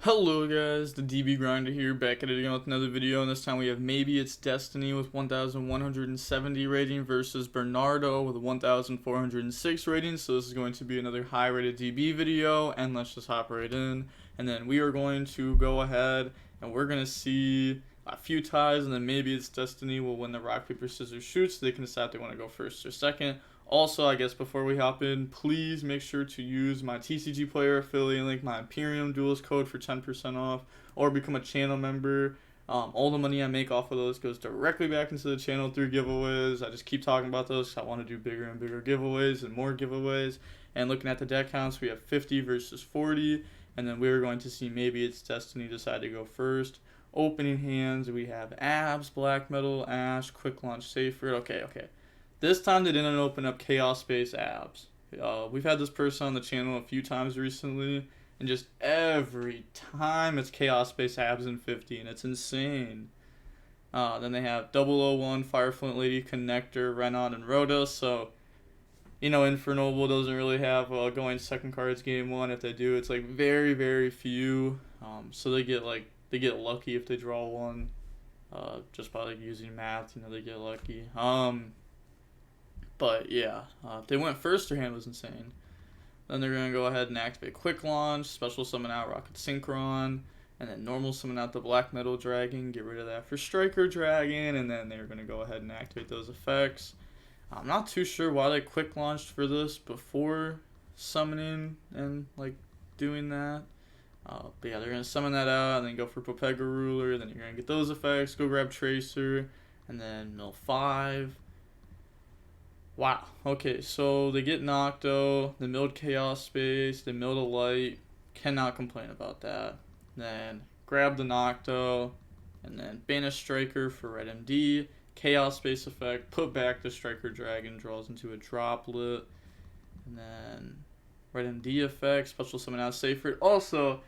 Hello guys, the DB Grinder here, back at it again with another video, and this time we have Maybe It's Destiny with 1,170 rating versus Bernardo with 1,406 rating. So this is going to be another high rated DB video, and let's just hop right in. And then we are going to go ahead and we're going to see a few ties, and then Maybe It's Destiny will win the rock, paper, scissors, shoot, so they can decide if they want to go first or second. Also, I guess before we hop in, please make sure to use my TCG Player affiliate link, my Imperium Duelist code for 10% off, or become a channel member. All the money I make off of those goes directly back into the channel through giveaways. I just keep talking about those because I want to do bigger and bigger giveaways and more giveaways. And looking at the deck counts, we have 50 versus 40, and then we're going to see Maybe It's Destiny decide to go first. Opening hands, we have Abs, Black Metal, Ash, Quick Launch, Safer. Okay. This time they didn't open up Chaos Space Abs. We've had this person on the channel a few times recently, and just every time it's Chaos Space Abs in 50, and it's insane. Then they have 001, Fireflint Lady, Connector, Renaud, and Rhoda. So, you know, Infernoble doesn't really have going second cards game one. If they do, it's like very, very few. So they get lucky if they draw one. Just by like using math, you know, they get lucky. But yeah, if they went first, their hand was insane. Then they're going to go ahead and activate Quick Launch, Special Summon out Rocket Synchron, and then Normal Summon out the Black Metal Dragon, get rid of that for Striker Dragon, and then they're going to go ahead and activate those effects. I'm not too sure why they Quick Launched for this before summoning and like doing that. But yeah, they're going to summon that out, and then go for Popega Ruler, then you're going to get those effects, go grab Tracer, and then mill 5. Wow, okay, so they get Nocto, they milled Chaos Space, they milled a Light, cannot complain about that. Then grab the Nocto, and then banish Striker for Red MD, Chaos Space effect, put back the Striker Dragon, draws into a Droplet, and then Red MD effect, Special Summon out Safer. Also,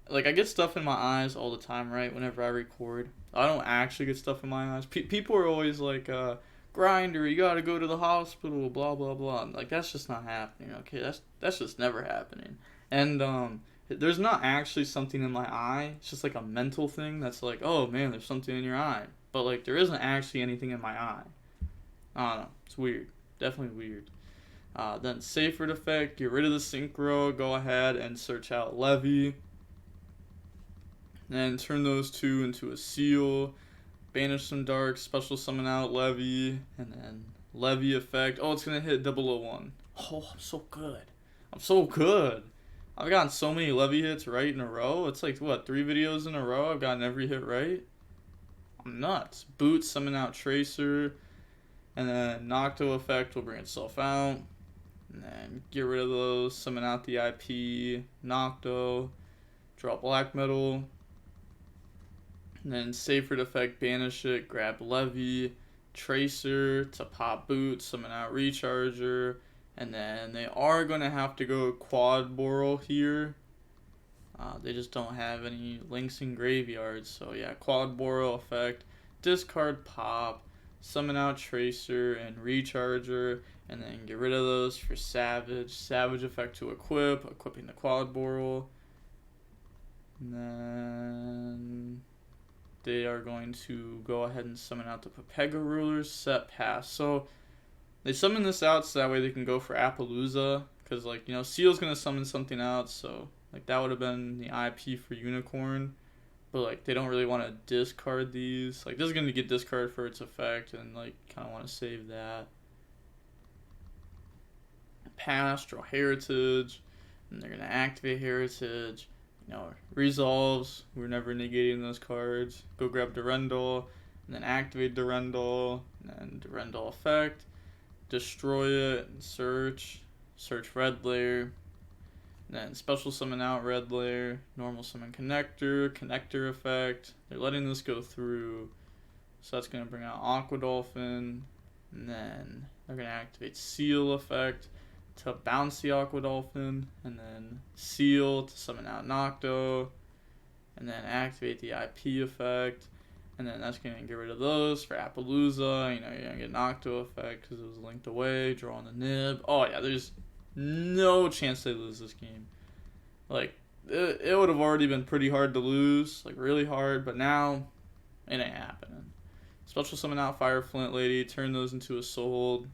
like, I get stuff in my eyes all the time, right, whenever I record. I don't actually get stuff in my eyes. People are always like, Grinder, you gotta go to the hospital, blah blah blah. Like, that's just not happening. Okay, that's just never happening. And there's not actually something in my eye. It's just like a mental thing that's like, oh man, there's something in your eye. But like, there isn't actually anything in my eye. I don't know. It's weird. Definitely weird. Then Safer effect, get rid of the Synchro, go ahead and search out Levy. Then turn those two into a Seal. Banish some dark, Special Summon out Levy, and then Levy effect. Oh, it's going to hit 001. Oh, I'm so good. I'm so good. I've gotten so many Levy hits right in a row. It's like, what, 3 videos in a row? I've gotten every hit right? I'm nuts. Boot, summon out Tracer, and then Nocto effect will bring itself out. And then get rid of those, summon out the IP, Nocto, draw Black Metal. And then Safer effect, banish it, grab Levy, Tracer to pop Boot, summon out Recharger, and then they are going to have to go Quad Boral here. They just don't have any links in graveyards, so yeah, Quad Boral effect, discard pop, summon out Tracer and Recharger, and then get rid of those for Savage. Savage effect to equipping the Quad Boral. And then they are going to go ahead and summon out the Popega Rulers, set pass. So they summon this out so that way they can go for Appaloosa, because, like, you know, Seal's going to summon something out, so like that would have been the IP for Unicorn. But like, they don't really want to discard these. Like, this is going to get discarded for its effect, and like, kind of want to save that. Pass, draw Heritage, and they're going to activate Heritage. You know, resolves, we're never negating those cards. Go grab Durendal, and then activate Durendal, and then Durendal effect, destroy it, and search Red Layer, and then Special Summon out Red Layer, Normal Summon Connector effect. They're letting this go through, so that's going to bring out Aqua Dolphin, and then they're going to activate Seal effect to bounce the Aqua Dolphin, and then Seal to summon out Nocto, and then activate the IP effect, and then that's going to get rid of those for Appaloosa. You know, you're going to get Nocto effect because it was linked away, draw on the nib. Oh yeah, there's no chance they lose this game. Like, it would have already been pretty hard to lose, like really hard, but now it ain't happening. Special summon out Fire Flint Lady, turn those into a sold.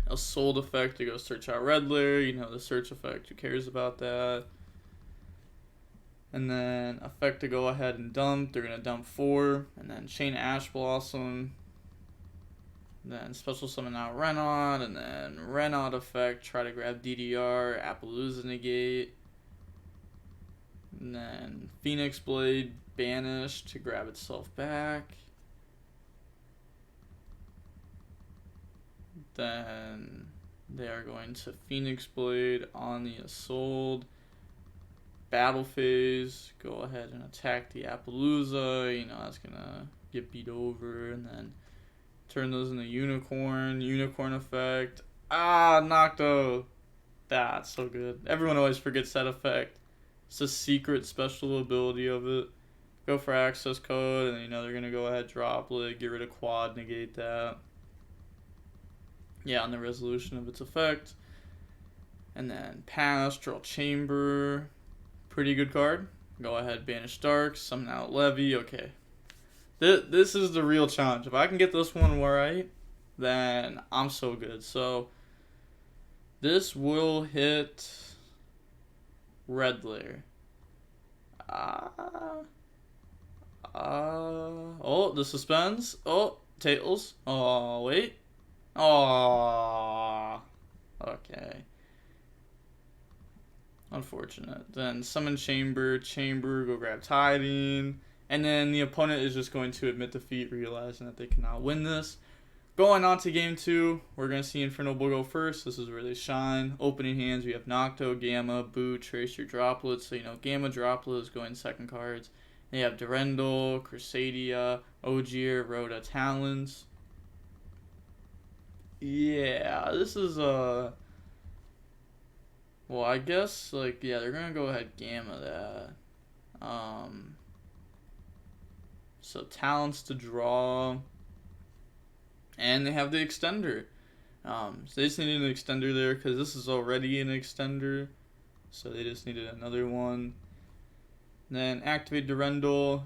A sold effect to go search out Red Lair, you know, the search effect, who cares about that? And then effect to go ahead and dump, they're going to dump 4, and then chain Ash Blossom. Then special summon out Renaud, and then Renaud effect, try to grab DDR, Appaloosa negate. And then Phoenix Blade banish to grab itself back. Then they are going to Phoenix Blade on the Assault. Battle phase, go ahead and attack the Appaloosa. You know, that's going to get beat over. And then turn those into Unicorn. Unicorn effect. Ah, Nocto. That's so good. Everyone always forgets that effect. It's a secret special ability of it. Go for access code, and you know they're going to go ahead, droplet, get rid of quad, negate that. Yeah, on the resolution of its effect. And then Pastoral Chamber. Pretty good card. Go ahead, banish Dark, summon out Levy. Okay. This is the real challenge. If I can get this one right, then I'm so good. So, this will hit Red Lair. Oh, the suspense. Oh, Tails. Oh, wait. Oh, okay. Unfortunate. Then summon Chamber, go grab Tiding, and then the opponent is just going to admit defeat, realizing that they cannot win this. Going on to game 2, we're going to see Infernoble go first. This is where they shine. Opening hands, we have Nocto, Gamma, Boot, Tracer, Droplets. So, you know, Gamma Droplet is going second cards. They have Durendal, Crusadia, Ogier, Rhoda, Talons. Yeah, this is well, I guess, like, yeah, they're gonna go ahead Gamma that. So Talents to draw, and they have the extender. So they just needed an extender there because this is already an extender, so they just needed another one. Then activate Durendal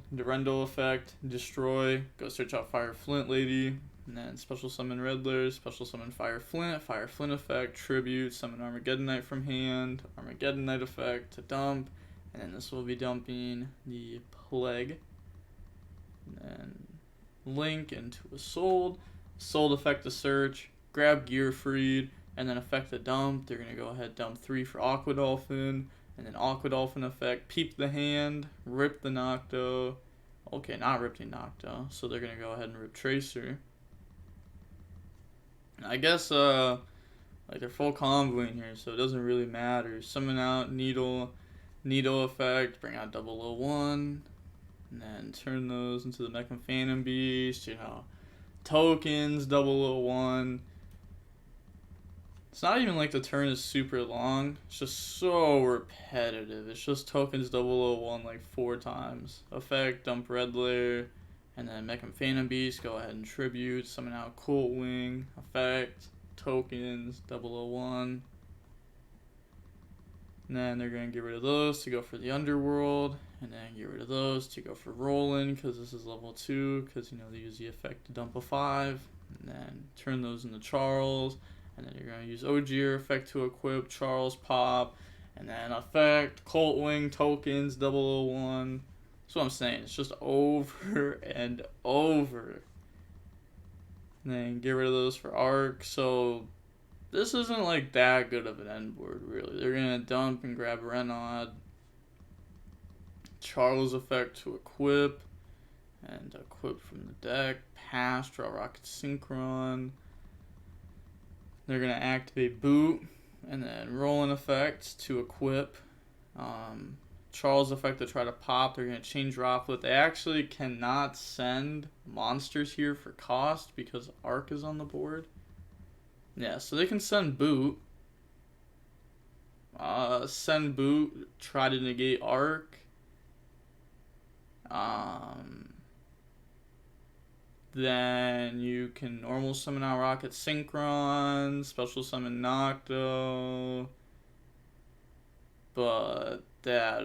effect, destroy, go search out Fire Flint Lady. And then special summon Red Lair, special summon Fire Flint effect, tribute, summon Armageddon Knight from hand, Armageddon Knight effect to dump, and then this will be dumping the Plague. And then link into a sold effect to search, grab Gear Freed, and then effect the dump. They're going to go ahead, dump 3 for Aqua Dolphin, and then Aqua Dolphin effect, peep the hand, rip the Nocto. Okay, not rip the Nocto, so they're going to go ahead and rip Tracer. I guess, like, they're full comboing here, so it doesn't really matter. Summon out Needle effect, bring out 001, and then turn those into the Mechan Phantom Beast, you know, tokens, 001. It's not even like the turn is super long, it's just so repetitive. It's just tokens 001 like 4 times. Effect, dump Red Lair. And then Mechan Phantom Beast, go ahead and tribute, summon out Colt Wing, effect, tokens, 001. And then they're going to get rid of those to go for the Underworld, and then get rid of those to go for Roland, because this is level 2, because, you know, they use the effect to dump a 5. And then turn those into Charles, and then you're going to use Ogier effect to equip, Charles pop, and then effect, Colt Wing, tokens, 001. That's what I'm saying. It's just over and over. And then get rid of those for Arc. So this isn't like that good of an end board, really. They're going to dump and grab Renaud. Charles effect to equip. And equip from the deck. Pass, draw Rocket Synchron. They're going to activate Boot. And then Roland effect to equip. Charles effect to try to pop. They're going to change Droplet. They actually cannot send monsters here for cost because Arc is on the board. Yeah, so they can send Boot. Send Boot. Try to negate Arc. Then you can normal summon out Rocket Synchron. Special summon Nocto. but that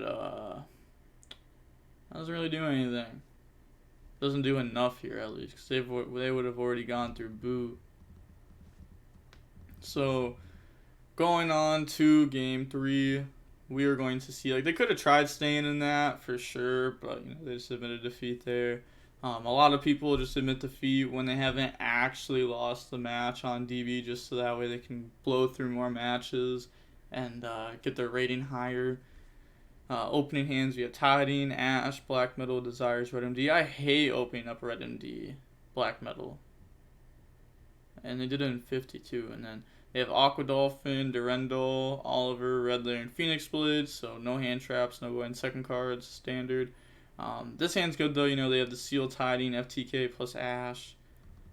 doesn't really do anything. Doesn't do enough here, at least, because they would have already gone through boot. So going on to game 3, we are going to see, like, they could have tried staying in that for sure, but they just admitted defeat there. A lot of people just admit defeat when they haven't actually lost the match on DB, just so that way they can blow through more matches and get their rating higher. Opening hands, we have Tiding, Ash, Black Metal, Desires, Red MD. I hate opening up Red MD, Black Metal. And they did it in 52. And then they have Aqua Dolphin, Durendal, Oliver, Red Lair, and Phoenix Blade. So no hand traps, no going second cards, standard. This hand's good though. They have the Seal, Tiding, FTK plus Ash.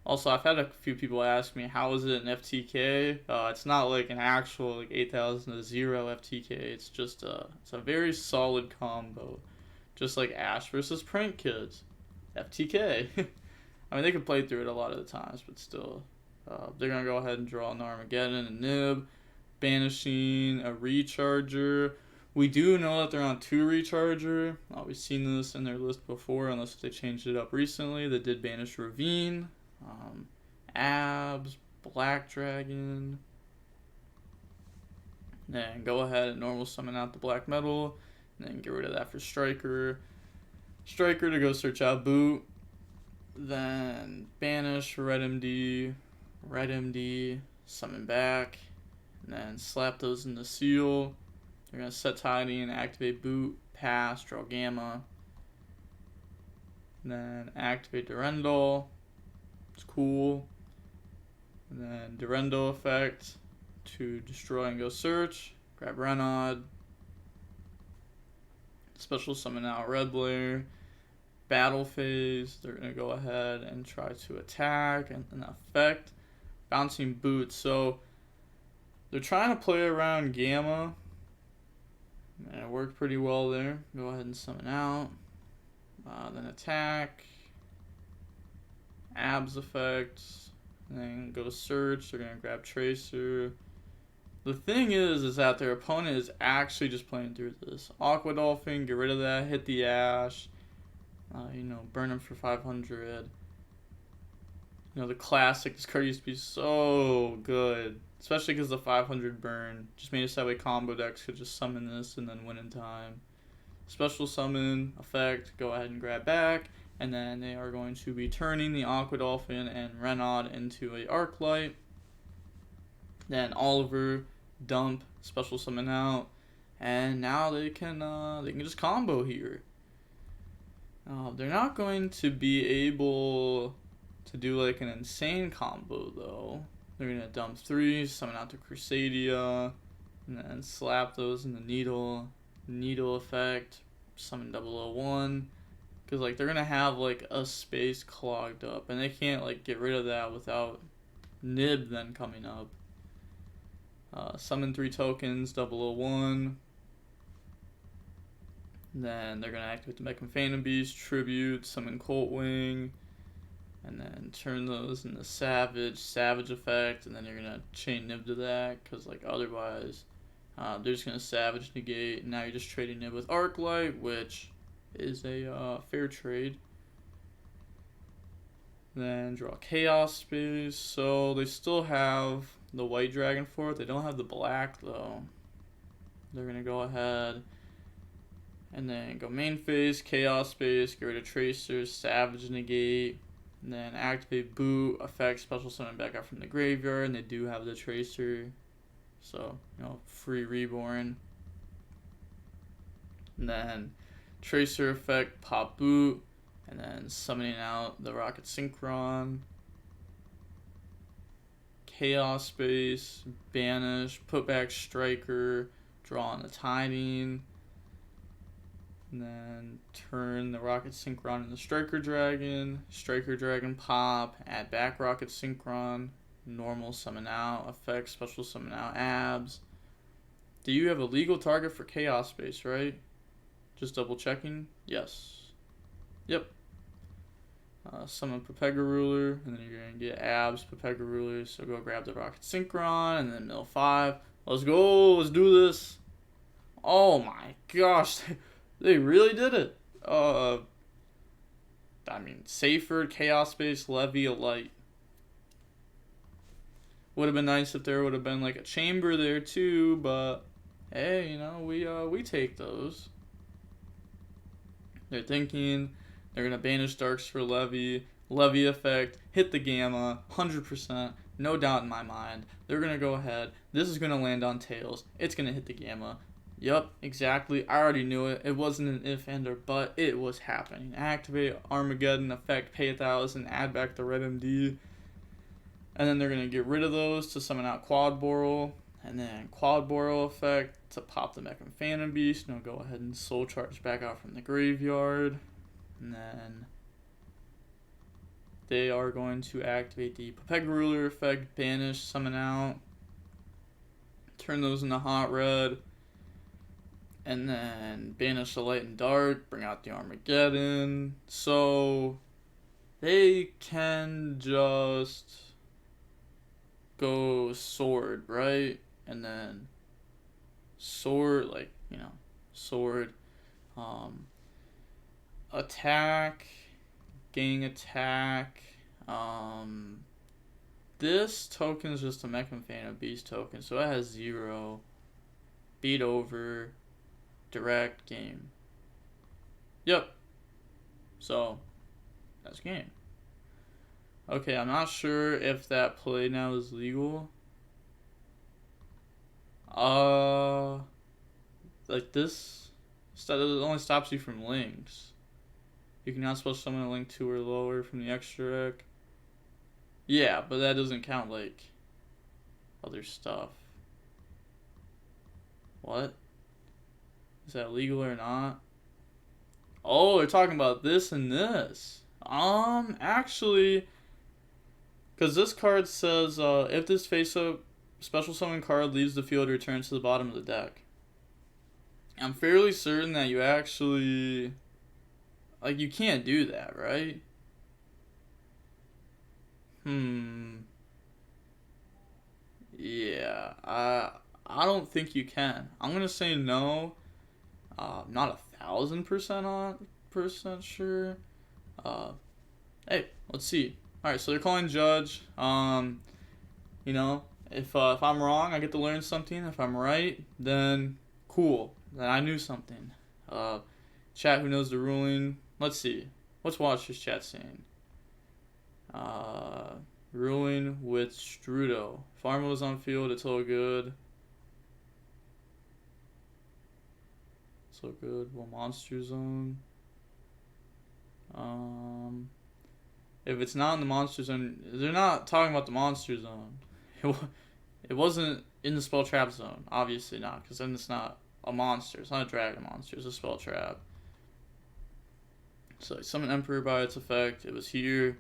Also, I've had a few people ask me, how is it an FTK? It's not like an actual 8,000 to 0 FTK. It's just it's a very solid combo. Just like Ash versus Prank Kids. FTK. I mean, they can play through it a lot of the times, but still. They're going to go ahead and draw an Armageddon, a Nib, banishing a Recharger. We do know that they're on 2 Recharger. We've seen this in their list before, unless they changed it up recently. They did banish Ravine. Abs, Black Dragon. Then go ahead and normal summon out the Black Metal. And then get rid of that for Striker. Striker to go search out Boot. Then banish Red MD, summon back. And then slap those in the Seal. They're going to set Tiding, activate Boot, pass, draw Gamma. And then activate Durendal. It's cool. And then Durendal effect to destroy and go search. Grab Renaud. Special summon out Red Lair. Battle phase. They're going to go ahead and try to attack and effect. Bouncing Boot. So they're trying to play around Gamma. And it worked pretty well there. Go ahead and summon out. Then attack. Abs effects, and then go search. They're gonna grab Tracer. The thing is that their opponent is actually just playing through this. Aqua Dolphin, get rid of that, hit the Ash. Burn him for 500. The classic. This card used to be so good, especially because the 500 burn just made it so that way combo decks could just summon this and then win in time. Special summon effect. Go ahead and grab back. And then they are going to be turning the Aqua Dolphin and Renaud into a Arclight. Then Oliver, dump, special summon out, and now they can just combo here. They're not going to be able to do like an insane combo though. They're gonna dump 3, summon out the Crusadia, and then slap those in the Needle effect, summon 001. Because, they're going to have, a space clogged up. And they can't, get rid of that without Nib then coming up. Summon 3 tokens, 001. Then they're going to activate the Mechan Phantom Beast, Tribute, summon Colt Wing. And then turn those into Savage effect. And then you're going to chain Nib to that. Because, otherwise, they're just going to Savage negate. And now you're just trading Nib with Arclight, which is a fair trade. Then draw Chaos Space. So they still have the White Dragon for it. They don't have the black though. They're gonna go ahead and then go main phase, Chaos Space, get rid of Tracer, Savage negate, and then activate Boot, effect, special summon back out from the graveyard, and they do have the Tracer. So, free Reborn. And then Tracer effect, pop Boot, and then summoning out the Rocket Synchron. Chaos Space, banish, put back Striker, draw on the Tiding, and then turn the Rocket Synchron into Striker Dragon pop, add back Rocket Synchron, normal summon out, effect, special summon out, Abs. Do you have a legal target for Chaos Space, right? Just double checking. Yes. Yep. Summon Pepega Ruler, and then you're going to get Abs, Pepega Ruler, so go grab the Rocket Synchron, and then mill 5. Let's go! Let's do this! Oh my gosh, they really did it. I mean, Safer, Chaos Base, Levy, a Light. Would have been nice if there would have been like a chamber there too, but hey, you know, we take those. They're thinking they're gonna banish darks for Levy, Levy effect, hit the gamma, 100%, no doubt in my mind. They're gonna go ahead. This is gonna land on tails. It's gonna hit the gamma. Yup, exactly. I already knew it. It wasn't an if and or but. It was happening. Activate Armageddon effect, pay 1,000, add back the red MD. And then they're going to get rid of those to summon out Quad Boral. And then Quad Boral effect to pop the Mechan Phantom Beast. And go ahead and Soul Charge back out from the graveyard. And then they are going to activate the Popeg Ruler effect, banish, summon out. Turn those into hot red. And then banish the light and dark, bring out the Armageddon. So they can just go sword, right? And then sword, like, you know, sword, attack, gang attack. This token is just a Mechan Phantom Beast token, so it has 0. Beat over. Direct game. Yep. So that's game. Okay, I'm not sure if that play now is legal. Like this, it only stops you from links. You cannot special summon a link 2 or lower from the extra deck. Yeah, but that doesn't count like other stuff. What? Is that legal or not? Oh, they're talking about this and this. Actually, because this card says, if this face-up special summon card leaves the field, returns to the bottom of the deck. I'm fairly certain that you actually, like, you can't do that, right? Yeah, I don't think you can. I'm gonna say no. Not 1,000% sure. Hey, let's see. All right, so they're calling judge. You know, if I'm wrong, I get to learn something. If I'm right, then cool. Then I knew something. Chat, who knows the ruling? Let's see. Let's watch this chat saying. Ruling with Strudo. Farmer was on field. It's all good. So good. Well, monster zone. If it's not in the monster zone, they're not talking about the monster zone. It wasn't in the spell trap zone. Obviously not, because then it's not a monster. It's not a dragon monster. It's a spell trap. So summon Emperor by its effect. It was here.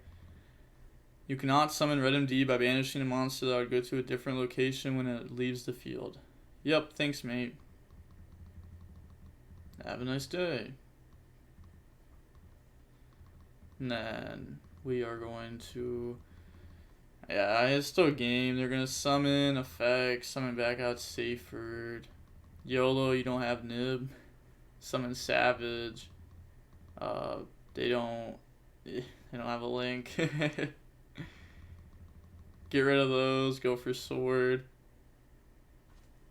You cannot summon Red MD by banishing a monster that would go to a different location when it leaves the field. Yep, thanks, mate. Have a nice day. And then we are going to... Yeah, it's still a game. They're going to summon effects, summon back out Saferd. YOLO, you don't have Nib. Summon Savage. They don't have a link. Get rid of those. Go for sword.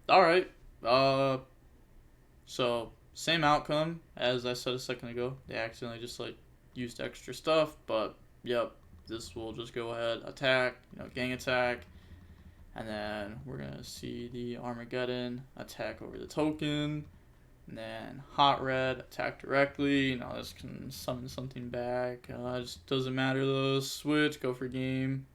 Alright. So, same outcome as I said a second ago. They accidentally just, like, used extra stuff. But, yep. This will just go ahead. Attack. Gang attack. And then we're going to see the Armageddon attack over the token. And then Hot Red attack directly. This can summon something back. Just doesn't matter though. Switch. Go for game.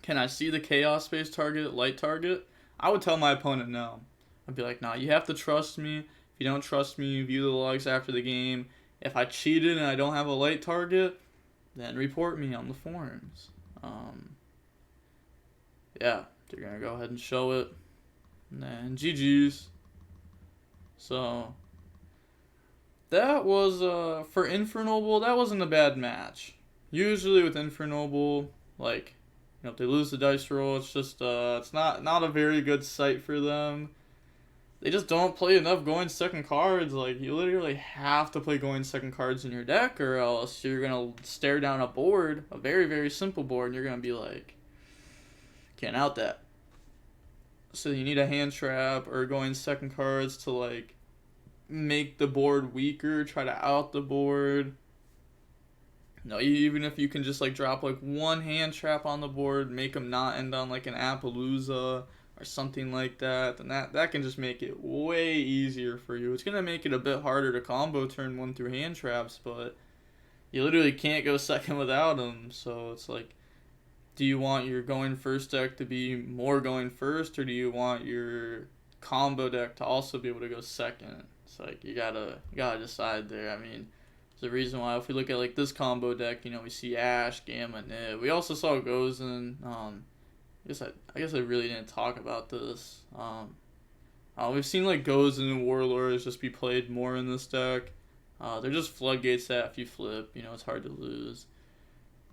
Can I see the Chaos Space target, light target? I would tell my opponent no. I'd be like, nah, you have to trust me. If you don't trust me, view the logs after the game. If I cheated and I don't have a light target, then report me on the forums. Yeah, they're going to go ahead and show it. And then GG's. So, that was, for Infernoble, that wasn't a bad match. Usually with Infernoble, like, if they lose the dice roll, it's just, it's not a very good sight for them. they just don't play enough going second cards. Like, you literally have to play going second cards in your deck, or else you're gonna stare down a board, a very, very simple board, and you're gonna be like, can't out that. So you need a hand trap or going second cards to, like, make the board weaker, try to out the board. No, even if you can just, like, drop, like, one hand trap on the board, make them not end on, like, an Appaloosa or something like that, then that can just make it way easier for you. It's going to make it a bit harder to combo turn 1 through hand traps, but you literally can't go second without them. So it's like, do you want your going first deck to be more going first, or do you want your combo deck to also be able to go second? It's like, you gotta decide there. I mean, there's a reason why if we look at, like, this combo deck, you know, we see Ash, Gamma, Nib. We also saw Gozen. I guess I really didn't talk about this. We've seen, like, Gozen and Warlords just be played more in this deck. They're just floodgates that if you flip, you know, it's hard to lose.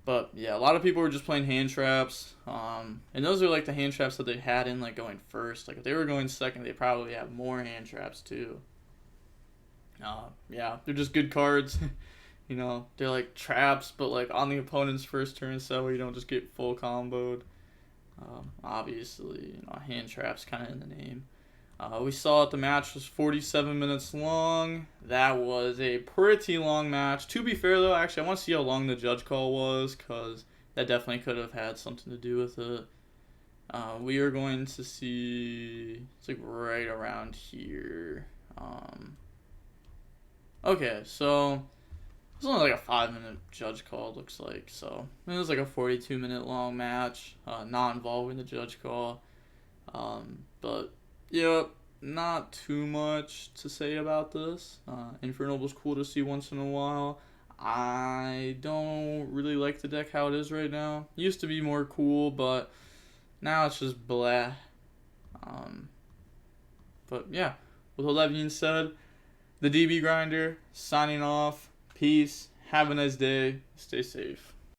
But yeah, a lot of people were just playing hand traps. And those are, like, the hand traps that they had in, like, going first. Like, if they were going second, they probably have more hand traps too. Yeah, they're just good cards. You know, they're like traps, but, like, on the opponent's first turn, so you don't just get full comboed. Obviously, you know, hand traps kind of in the name. We saw that the match was 47 minutes long. That was a pretty long match. To be fair, though, actually, I want to see how long the judge call was, because that definitely could have had something to do with it. We are going to see, it's like right around here. Okay, so it was only like a 5-minute judge call, it looks like. So it was like a 42-minute long match, not involving the judge call. But yeah, not too much to say about this. Infernoble's cool to see once in a while. I don't really like the deck how it is right now. Used to be more cool, but now it's just blah. But yeah, with all that being said, the DB Grinder signing off. Peace. Have a nice day. Stay safe.